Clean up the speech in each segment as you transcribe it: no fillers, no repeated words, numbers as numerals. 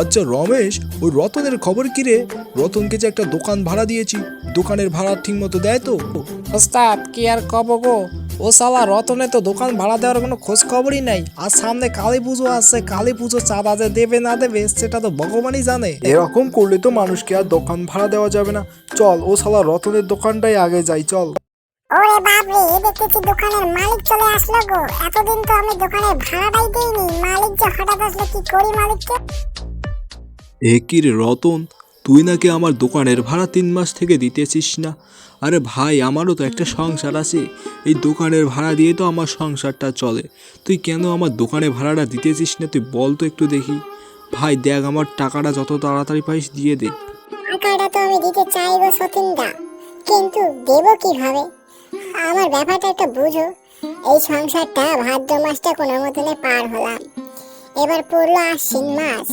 আচ্ছা রমেশ, ওই রতনের খবর কি রে? রতনকে যে একটা দোকান ভাড়া দিয়েছি, দোকানের ভাড়া ঠিক মতো দেয় তো? ওস্তাদ কি আর কব গো, ও শালা রতনে তো দোকান ভাড়া দেওয়ার কোনো খোঁজ খবরই নাই। আর সামনে কালী পুজো আসছে, কালী পুজো চাঁদা যে দেবে না দেবে সেটা তো ভগবানই জানে। এরকম করলে তো মানুষকে আর দোকান ভাড়া দেওয়া যাবে না। চল ও শালা রতনের দোকানটাই আগে যাই, চল। ওরে বাপরে, এ দেখতেছি দোকানের মালিক চলে আসলো গো। এতদিন তো আমি দোকানের ভাড়াটাই দিইনি, মালিক যে হঠাৎ আসলো, কি করি মালিককে? এ কি রে রতন, তুই নাকি আমার দোকানের ভাড়া 3 মাস থেকে দিতেছিস না? আরে ভাই, আমারও তো একটা সংসার আছে, এই দোকানের ভাড়া দিয়ে তো আমার সংসারটা চলে। তুই কেন আমার দোকানে ভাড়াটা দিতেছিস না? তুই বল তো একটু দেখি। ভাই দেখ, আমার টাকাটা যত তাড়াতাড়ি পাইস দিয়ে দে। টাকাটা তো আমি দিতে চাইবো সতীনদা, কিন্তু দেবো কিভাবে? আমার ব্যাপারটা একটু বুঝো। এই সংসারটা ভাদ্র মাসটা কোনো মতনে পার হলাম, এবার পড়লো আশ্বিন মাস।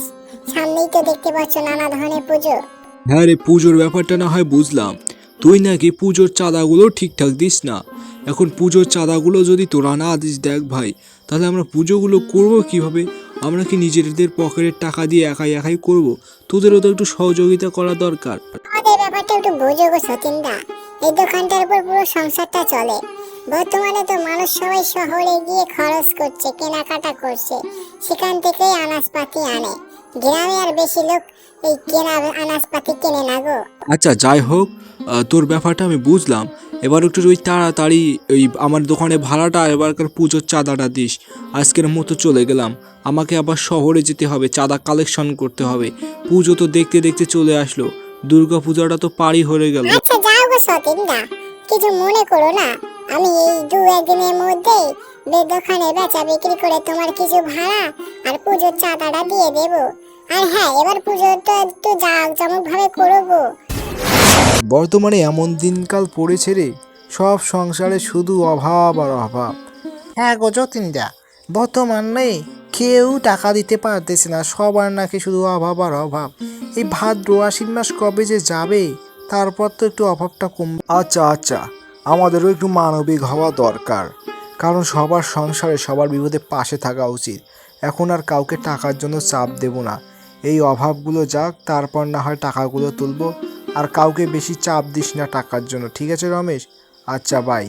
সামনেই তো দেখতে পাচ্ছ নানা ধরনের পুজো। হ্যাঁ রে, পুজোর ব্যাপারটা না হয় বুঝলাম। তুই নাকি পুজোর চাঁদাগুলো ঠিকঠাক দিস না। এখন পুজোর চাঁদাগুলো যদি তোরা না দিস, দেখ ভাই, তাহলে আমরা পুজোগুলো করবো কিভাবে? আমরা কি নিজেদের পকেটের টাকা দিয়ে একাই একাই করব? তোদেরও তো একটু সহযোগিতা করা দরকার। আমাদের ব্যাপারটা একটু বুঝো গো সতীনদা, এই দোকানটার উপর পুরো সংসারটা চলে। বর্তমানে তো মানুষ সবাই শহরে গিয়ে খরচ করছে, কেনাকাটা করছে, সেখান থেকেই আনাজপাতি আনে। গ্রামে আর বেশি লোক এই কেনা আনাজপাতি কেনে না গো। আচ্ছা যাই হোক, তোর ব্যাপারটা আমি বুঝলাম। এবার একটু ওই তাড়াতাড়ি ওই আমার দোকানে ভাড়াটা এবারকার পুজোর চাঁদাটা দিস। আজকের মতো চলে গেলাম, আমাকে আবার শহরে যেতে হবে, চাঁদা কালেকশন করতে হবে। পুজো তো দেখতে দেখতে চলে আসলো, দুর্গা পূজাটা তো পারই হয়ে গেল। আচ্ছা যাও গো সতীনদা, কিছু মনে করো না। আমি এই 2-1 দিনের মধ্যেই দোকানে বেচা বিক্রি করে তোমার কিছু ভাড়া আর পুজোর চাঁদাটা দিয়ে দেবো। আর হ্যাঁ, এবার পুজোটা একটু জাঁকজমক ভাবে করবো। বর্তমানে এমন দিনকাল পড়েছে রে, সব সংসারে শুধু অভাব আর অভাব। হ্যাঁ গো যতীনদা, বর্তমানে কেউ টাকা দিতে পারতেছে না, সবার নাকি শুধু অভাব আর অভাব। এই ভাদ্র আশ্বিন মাস কবে যে যাবে, তারপর তো একটু অভাবটা কমবে। আচ্ছা আচ্ছা, আমাদেরও একটু মানবিক হওয়া দরকার, কারণ সবার সংসারে সবার বিপদে পাশে থাকা উচিত। এখন আর কাউকে টাকার জন্য চাপ দেব না। এই অভাবগুলো যাক, তারপর না হয় টাকাগুলো তুলবো। আর কাউকে বেশি চাপ দিস না টাকার জন্য, ঠিক আছে রমেশ? আচ্ছা বাই।